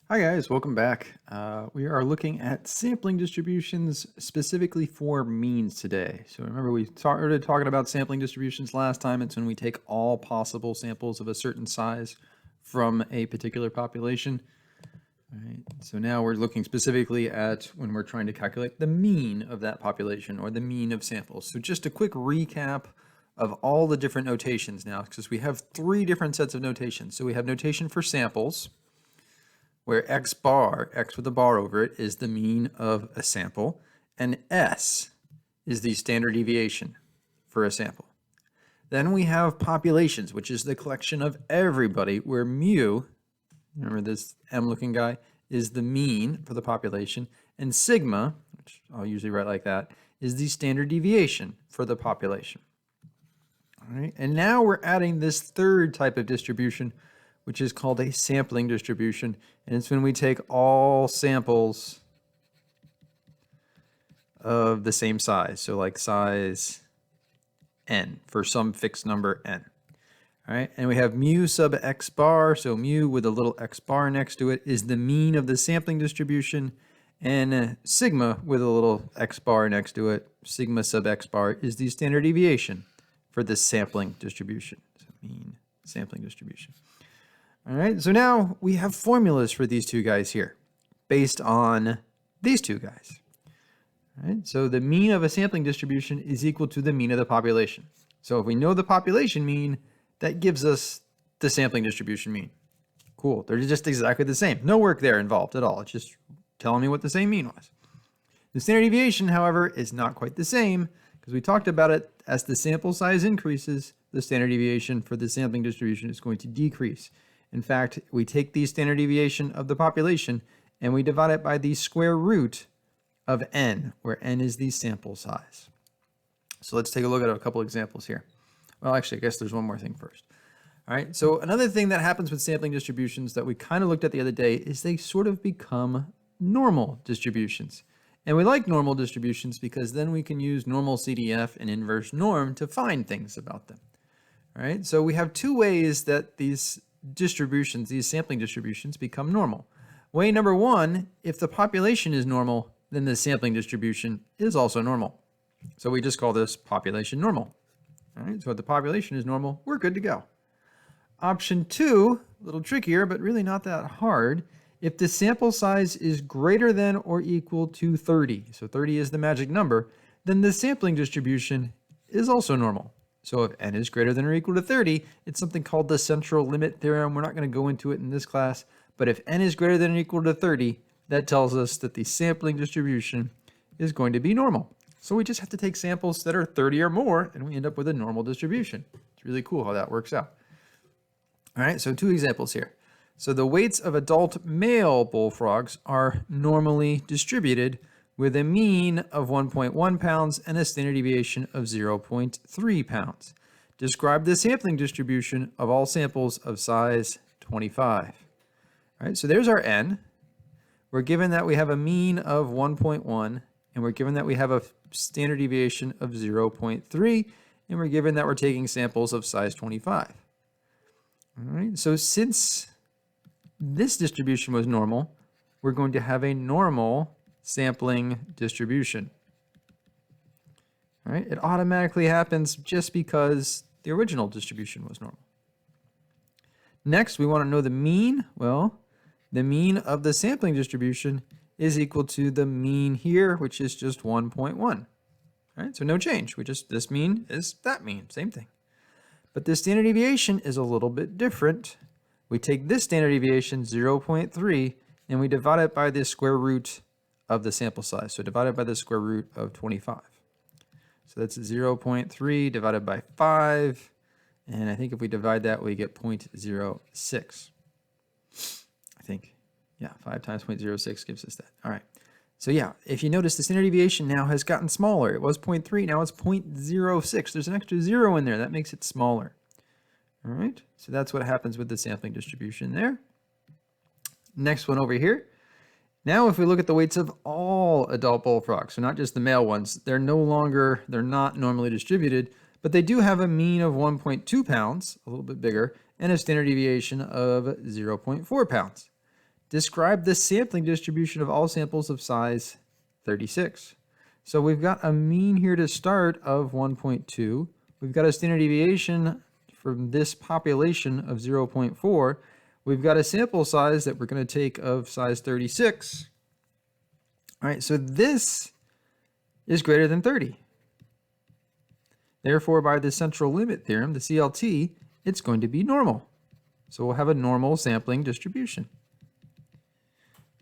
Hi guys, welcome back. We are looking at sampling distributions specifically for means today. So remember we started talking about sampling distributions last time. It's when we take all possible samples of a certain size from a particular population. All right. So now we're looking specifically at when we're trying to calculate the mean of that population or the mean of samples. So just a quick recap of all the different notations now, because we have three different sets of notations. So we have notation for samples, where x bar, x with a bar over it, is the mean of a sample, and s is the standard deviation for a sample. Then we have populations, which is the collection of everybody, where mu, remember this m-looking guy, is the mean for the population, and sigma, which I'll usually write like that, is the standard deviation for the population. All right, and now we're adding this third type of distribution, which is called a sampling distribution. And it's when we take all samples of the same size. So like size n for some fixed number n. All right, and we have mu sub x bar. So mu with a little x bar next to it is the mean of the sampling distribution. And sigma with a little x bar next to it, sigma sub x bar, is the standard deviation for this sampling distribution. So mean sampling distribution. All right, so now we have formulas for these two guys here based on these two guys. All right, so the mean of a sampling distribution is equal to the mean of the population. So if we know the population mean, that gives us the sampling distribution mean. Cool, they're just exactly the same. No work there involved at all. It's just telling me what the same mean was. The standard deviation, however, is not quite the same because we talked about it. As the sample size increases, the standard deviation for the sampling distribution is going to decrease. In fact, we take the standard deviation of the population and we divide it by the square root of n, where n is the sample size. So let's take a look at a couple examples here. Well, actually, I guess there's one more thing first. All right, so another thing that happens with sampling distributions that we kind of looked at the other day is they sort of become normal distributions. And we like normal distributions because then we can use normal CDF and inverse norm to find things about them. All right, so we have two ways that these distributions, these sampling distributions, become normal. Way number one, if the population is normal, then the sampling distribution is also normal. So we just call this population normal. All right, so if the population is normal, we're good to go. Option two, a little trickier, but really not that hard. If the sample size is greater than or equal to 30, so 30 is the magic number, then the sampling distribution is also normal. So if n is greater than or equal to 30, it's something called the central limit theorem. We're not going to go into it in this class, but if n is greater than or equal to 30, that tells us that the sampling distribution is going to be normal. So we just have to take samples that are 30 or more, and we end up with a normal distribution. It's really cool how that works out. All right, so two examples here. So the weights of adult male bullfrogs are normally distributed with a mean of 1.1 pounds and a standard deviation of 0.3 pounds. Describe the sampling distribution of all samples of size 25. All right, so there's our n. We're given that we have a mean of 1.1, and we're given that we have a standard deviation of 0.3, and we're given that we're taking samples of size 25. All right, so since this distribution was normal, we're going to have a normal sampling distribution. All right, it automatically happens just because the original distribution was normal. Next, we want to know the mean. Well, the mean of the sampling distribution is equal to the mean here, which is just 1.1. All right, so no change. This mean is that mean, same thing. But the standard deviation is a little bit different. We take this standard deviation, 0.3, and we divide it by the square root of the sample size. So divided by the square root of 25. So that's 0.3 divided by 5. And I think if we divide that, we get 0.06. I think, yeah, 5 times 0.06 gives us that. All right. So yeah, if you notice, the standard deviation now has gotten smaller. It was 0.3, now it's 0.06. There's an extra 0 in there. That makes it smaller. All right, so that's what happens with the sampling distribution there. Next one over here. Now if we look at the weights of all adult bullfrogs, so not just the male ones, they're not normally distributed, but they do have a mean of 1.2 pounds, a little bit bigger, and a standard deviation of 0.4 pounds. describe the sampling distribution of all samples of size 36. So we've got a mean here to start of 1.2. We've got a standard deviation from this population of 0.4. We've got a sample size that we're going to take of size 36. All right, so this is greater than 30. Therefore, by the central limit theorem, the CLT, it's going to be normal. So we'll have a normal sampling distribution.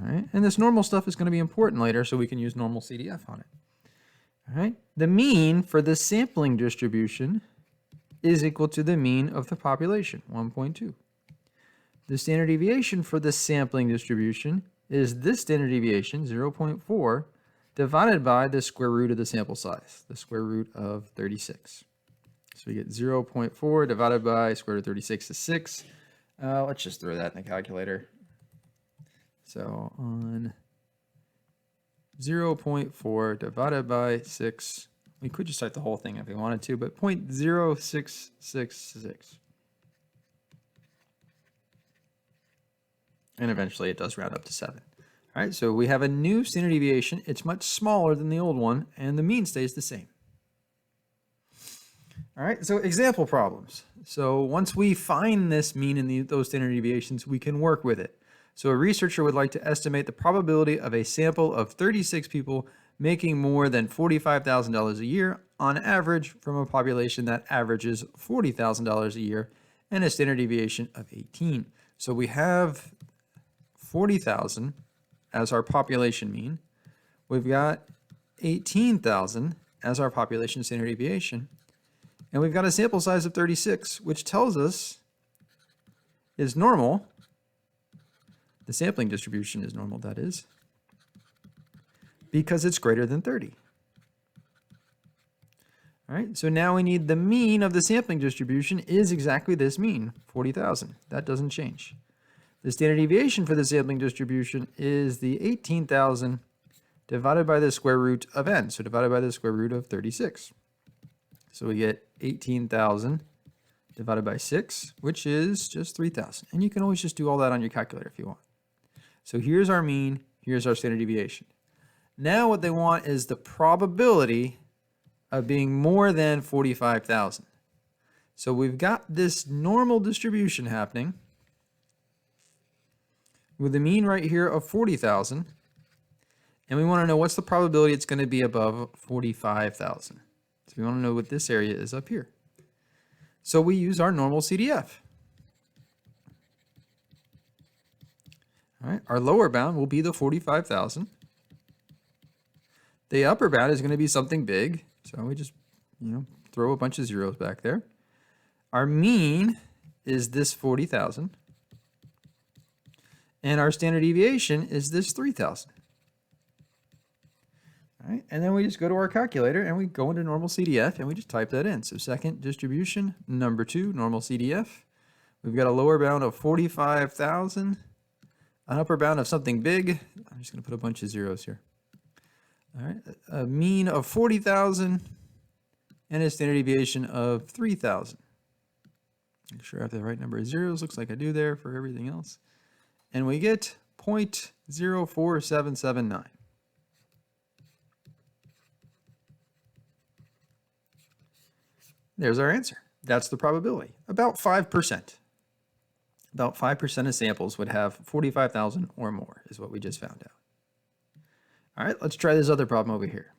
All right, and this normal stuff is going to be important later, so we can use normal CDF on it. All right, the mean for the sampling distribution is equal to the mean of the population, 1.2. The standard deviation for the sampling distribution is this standard deviation, 0.4, divided by the square root of the sample size, the square root of 36. So we get 0.4 divided by square root of 36 is 6. Let's just throw that in the calculator. So on 0.4 divided by 6, we could just type the whole thing if we wanted to, but 0.0666. And eventually it does round up to 7. All right, so we have a new standard deviation. It's much smaller than the old one, and the mean stays the same. All right, so example problems. So once we find this mean in those standard deviations, we can work with it. So a researcher would like to estimate the probability of a sample of 36 people making more than $45,000 a year on average from a population that averages $40,000 a year and a standard deviation of 18. So we have 40,000 as our population mean. We've got 18,000 as our population standard deviation. And we've got a sample size of 36, which tells us is normal. The sampling distribution is normal, that is, because it's greater than 30. All right, so now we need the mean of the sampling distribution is exactly this mean, 40,000. That doesn't change. The standard deviation for the sampling distribution is the 18,000 divided by the square root of n, so divided by the square root of 36. So we get 18,000 divided by 6, which is just 3,000. And you can always just do all that on your calculator if you want. So here's our mean, here's our standard deviation. Now what they want is the probability of being more than 45,000. So we've got this normal distribution happening with a mean right here of 40,000. And we want to know what's the probability it's going to be above 45,000. So we want to know what this area is up here. So we use our normal CDF. All right, our lower bound will be the 45,000. The upper bound is going to be something big. So we just, throw a bunch of zeros back there. Our mean is this 40,000. And our standard deviation is this 3,000. All right, and then we just go to our calculator and we go into normal CDF and we just type that in. So second distribution, number 2, normal CDF. We've got a lower bound of 45,000, an upper bound of something big. I'm just going to put a bunch of zeros here. All right, a mean of 40,000 and a standard deviation of 3,000. Make sure I have the right number of zeros. Looks like I do there for everything else. And we get 0.04779. There's our answer. That's the probability. About 5%. About 5% of samples would have 45,000 or more is what we just found out. All right, let's try this other problem over here.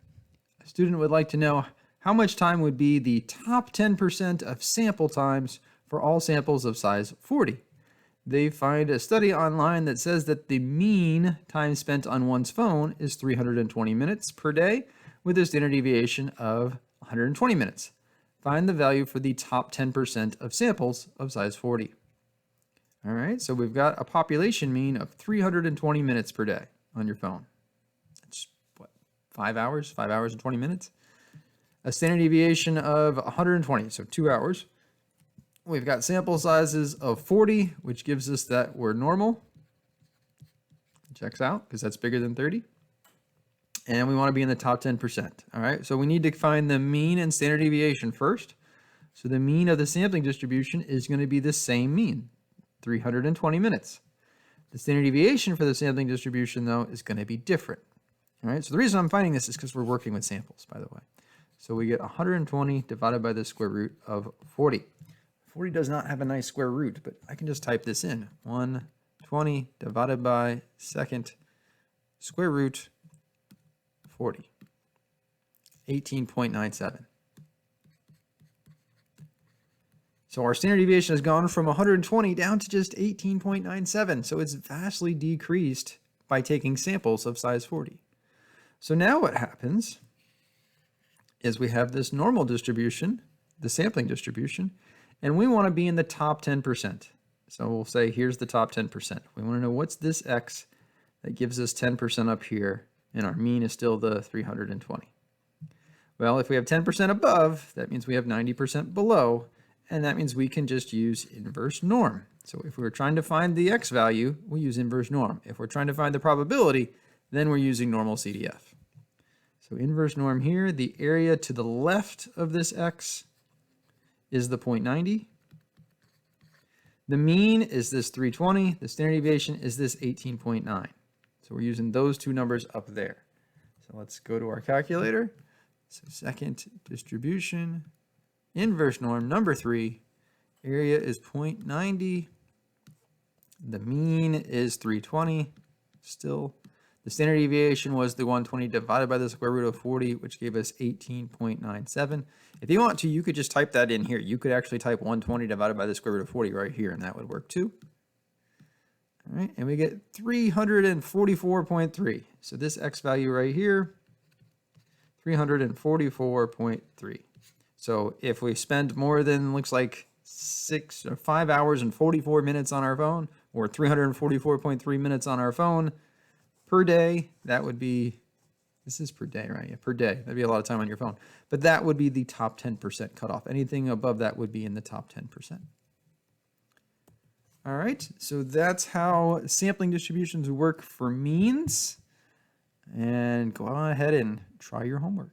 A student would like to know how much time would be the top 10% of sample times for all samples of size 40. They find a study online that says that the mean time spent on one's phone is 320 minutes per day with a standard deviation of 120 minutes. Find the value for the top 10% of samples of size 40. All right, so we've got a population mean of 320 minutes per day on your phone. That's what, 5 hours? 5 hours and 20 minutes? A standard deviation of 120, so 2 hours. We've got sample sizes of 40, which gives us that we're normal. Checks out, because that's bigger than 30. And we want to be in the top 10%. All right, so we need to find the mean and standard deviation first. So the mean of the sampling distribution is going to be the same mean, 320 minutes. The standard deviation for the sampling distribution, though, is going to be different. All right, so the reason I'm finding this is because we're working with samples, by the way. So we get 120 divided by the square root of 40. 40 does not have a nice square root, but I can just type this in. 120 divided by second square root 40. 18.97. So our standard deviation has gone from 120 down to just 18.97. So it's vastly decreased by taking samples of size 40. So now what happens is we have this normal distribution, the sampling distribution, and we want to be in the top 10%. So we'll say here's the top 10%. We want to know what's this x that gives us 10% up here, and our mean is still the 320. Well, if we have 10% above, that means we have 90% below, and that means we can just use inverse norm. So if we're trying to find the x value, we use inverse norm. If we're trying to find the probability, then we're using normal CDF. So inverse norm here, the area to the left of this x is the 0.90. The mean is this 320. The standard deviation is this 18.9. So we're using those two numbers up there. So let's go to our calculator. So second distribution, inverse norm, number 3, area is 0.90. The mean is 320 still. The standard deviation was the 120 divided by the square root of 40, which gave us 18.97. If you want to, you could just type that in here. You could actually type 120 divided by the square root of 40 right here, and that would work too. All right, and we get 344.3. So this x value right here, 344.3. So if we spend more than, looks like 5 hours and 44 minutes on our phone, or 344.3 minutes on our phone per day, that would be, this is per day, right? Yeah, per day. That'd be a lot of time on your phone. But that would be the top 10% cutoff. Anything above that would be in the top 10%. All right, so that's how sampling distributions work for means. And go on ahead and try your homework.